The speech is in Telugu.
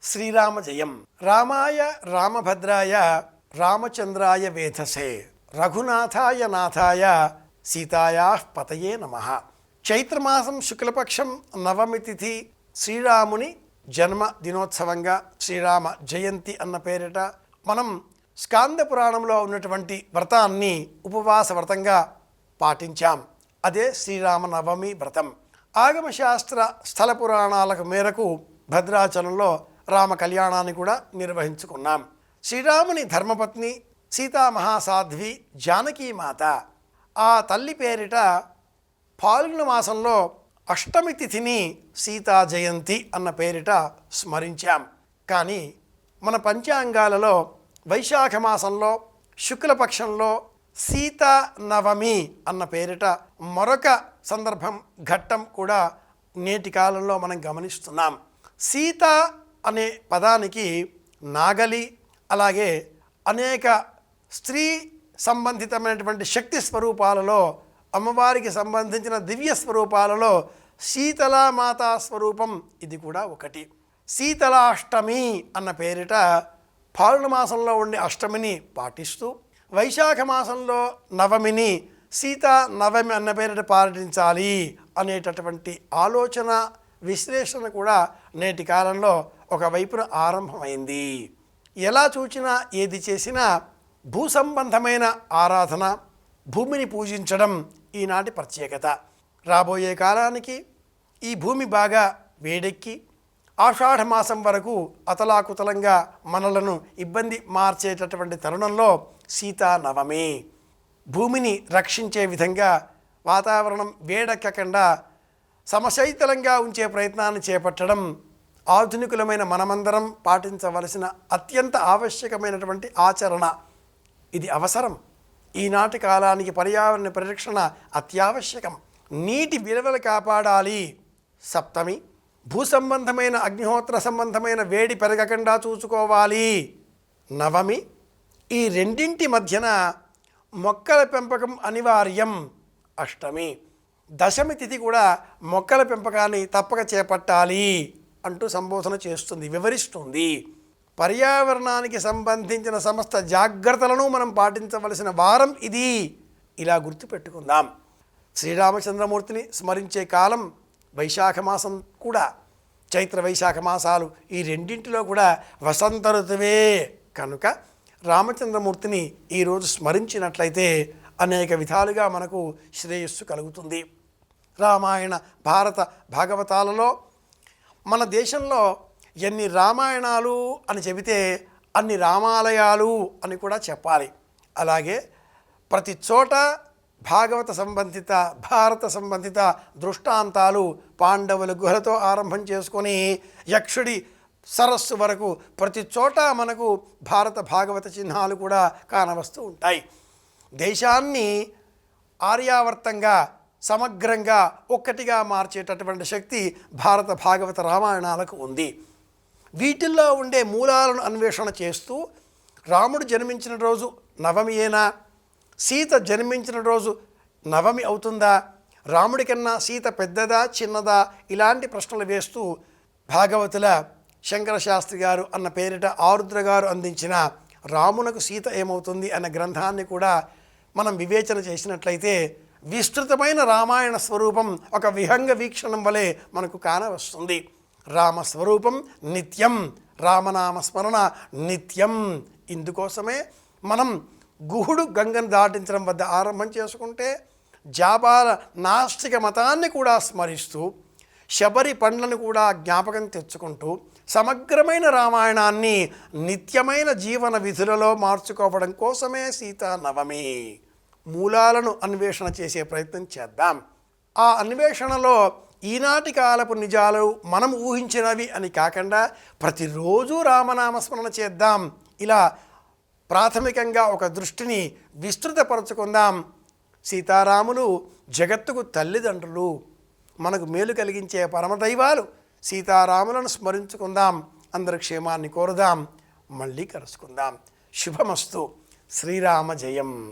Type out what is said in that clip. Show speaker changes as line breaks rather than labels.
శ్రీరామ జయం. రామాయ రామభద్రాయ రామచంద్రాయ వేధసే రఘునాథాయ నాథాయ సీతాయాః పతయే నమః. చైత్రమాసం శుక్లపక్షం నవమి తిథి శ్రీరాముని జన్మ దినోత్సవంగా శ్రీరామ జయంతి అన్న పేరిట మనం స్కాంద పురాణంలో ఉన్నటువంటి వ్రతాన్ని ఉపవాస వ్రతంగా పాటించాం. అదే శ్రీరామ నవమి వ్రతం. ఆగమశాస్త్ర స్థల పురాణాలకు మేరకు భద్రాచలంలో రామ కళ్యాణాన్ని కూడా నిర్వహించుకున్నాం. శ్రీరాముని ధర్మపత్ని సీతామహాసాధ్వి జానకీమాత ఆ తల్లి పేరిట ఫాల్గుణ మాసంలో అష్టమి తిథిని సీతా జయంతి అన్న పేరిట స్మరించాం. కానీ మన పంచాంగాలలో వైశాఖ మాసంలో శుక్లపక్షంలో సీతా నవమి అన్న పేరిట మరొక సందర్భం ఘట్టం కూడా నేటి కాలంలో మనం గమనిస్తున్నాం. సీత అనే పదానికి నాగలి, అలాగే అనేక స్త్రీ సంబంధితమైనటువంటి శక్తి స్వరూపాలలో అమ్మవారికి సంబంధించిన దివ్య స్వరూపాలలో శీతలామాతా స్వరూపం ఇది కూడా ఒకటి. శీతలాష్టమి అన్న పేరిట ఫాల్గుణ మాసంలో ఉండే అష్టమిని పాటిస్తూ వైశాఖ మాసంలో నవమిని సీతా నవమి అన్న పేరిట పాటించాలి అనేటటువంటి ఆలోచన విశ్లేషణ కూడా నేటి కాలంలో ఒకవైపున ఆరంభమైంది. ఎలా చూచినా ఏది చేసినా భూ సంబంధమైన ఆరాధన, భూమిని పూజించడం ఈనాటి ప్రత్యేకత. రాబోయే కాలానికి ఈ భూమి బాగా వేడెక్కి ఆషాఢ మాసం వరకు అతలాకుతలంగా మనలను ఇబ్బంది మార్చేటటువంటి తరుణంలో సీతా నవమి భూమిని రక్షించే విధంగా వాతావరణం వేడెక్కకుండా సమశైతలంగా ఉంచే ప్రయత్నాన్ని చేపట్టడం ఆధునికులమైన మనమందరం పాటించవలసిన అత్యంత ఆవశ్యకమైనటువంటి ఆచరణ. ఇది అవసరం. ఈనాటి కాలానికి పర్యావరణ పరిరక్షణ అత్యావశ్యకం. నీటి విలువలు కాపాడాలి. సప్తమి భూ సంబంధమైన అగ్నిహోత్ర సంబంధమైన వేడి పెరగకుండా చూసుకోవాలి. నవమి ఈ రెండింటి మధ్యన మొక్కల పెంపకం అనివార్యం. అష్టమి దశమి తిథి కూడా మొక్కల పెంపకాన్ని తప్పక చేపట్టాలి అంటూ సంబోధన చేస్తుంది, వివరిస్తుంది. పర్యావరణానికి సంబంధించిన సమస్త జాగ్రత్తలను మనం పాటించవలసిన వారం ఇది. ఇలా గుర్తుపెట్టుకుందాం. శ్రీరామచంద్రమూర్తిని స్మరించే కాలం వైశాఖ మాసం కూడా. చైత్ర వైశాఖ మాసాలు ఈ రెండింటిలో కూడా వసంత ఋతువే కనుక రామచంద్రమూర్తిని ఈరోజు స్మరించినట్లయితే అనేక విధాలుగా మనకు శ్రేయస్సు కలుగుతుంది. రామాయణ భారత భాగవతాలలో మన దేశంలో ఎన్ని రామాయణాలు అని చెబితే అన్ని రామాలయాలు అని కూడా చెప్పాలి. అలాగే ప్రతి చోట భాగవత సంబంధిత భారత సంబంధిత దృష్టాంతాలు పాండవుల గుహలతో ఆరంభం చేసుకొని యక్షుడి సరస్సు వరకు ప్రతి చోట మనకు భారత భాగవత చిహ్నాలు కూడా కానవస్తూ ఉంటాయి. దేశాన్ని ఆర్యావర్తంగా సమగ్రంగా ఒక్కటిగా మార్చేటటువంటి శక్తి భారత భాగవత రామాయణాలకు ఉంది. వీటిల్లో ఉండే మూలాలను అన్వేషణ చేస్తూ రాముడు జన్మించిన రోజు నవమియేనా, సీత జన్మించిన రోజు నవమి అవుతుందా, రాముడి కన్నా సీత పెద్దదా చిన్నదా, ఇలాంటి ప్రశ్నలు వేస్తూ భాగవతుల శంకరశాస్త్రి గారు అన్న పేరిట ఆరుద్ర గారు అందించిన రామునకు సీత ఏమవుతుంది అన్న గ్రంథాన్ని కూడా మనం వివేచన చేసినట్లయితే విస్తృతమైన రామాయణ స్వరూపం ఒక విహంగ వీక్షణం వలె మనకు కానవస్తుంది. రామస్వరూపం నిత్యం, రామనామ స్మరణ నిత్యం. ఇందుకోసమే మనం గుహుడు గంగను దాటించడం వద్ద ఆరంభం చేసుకుంటే జాబాల నాస్తిక మతాన్ని కూడా స్మరిస్తూ శబరి పండ్లను కూడా జ్ఞాపకం తెచ్చుకుంటూ సమగ్రమైన రామాయణాన్ని నిత్యమైన జీవన విధులలో మార్చుకోవడం కోసమే సీతా నవమి. మూలాలను అన్వేషణ చేసే ప్రయత్నం చేద్దాం. ఆ అన్వేషణలో ఈనాటి కాలపు నిజాలు మనం ఊహించినవి అని కాకుండా ప్రతిరోజు రామనామస్మరణ చేద్దాం. ఇలా ప్రాథమికంగా ఒక దృష్టిని విస్తృతపరచుకుందాం. సీతారాములు జగత్తుకు తల్లిదండ్రులు, మనకు మేలు కలిగించే పరమదైవాలు. సీతారాములను స్మరించుకుందాం. అందరి క్షేమాన్ని కోరుదాం. మళ్ళీ కలుసుకుందాం. శుభమస్తు. శ్రీరామ జయం.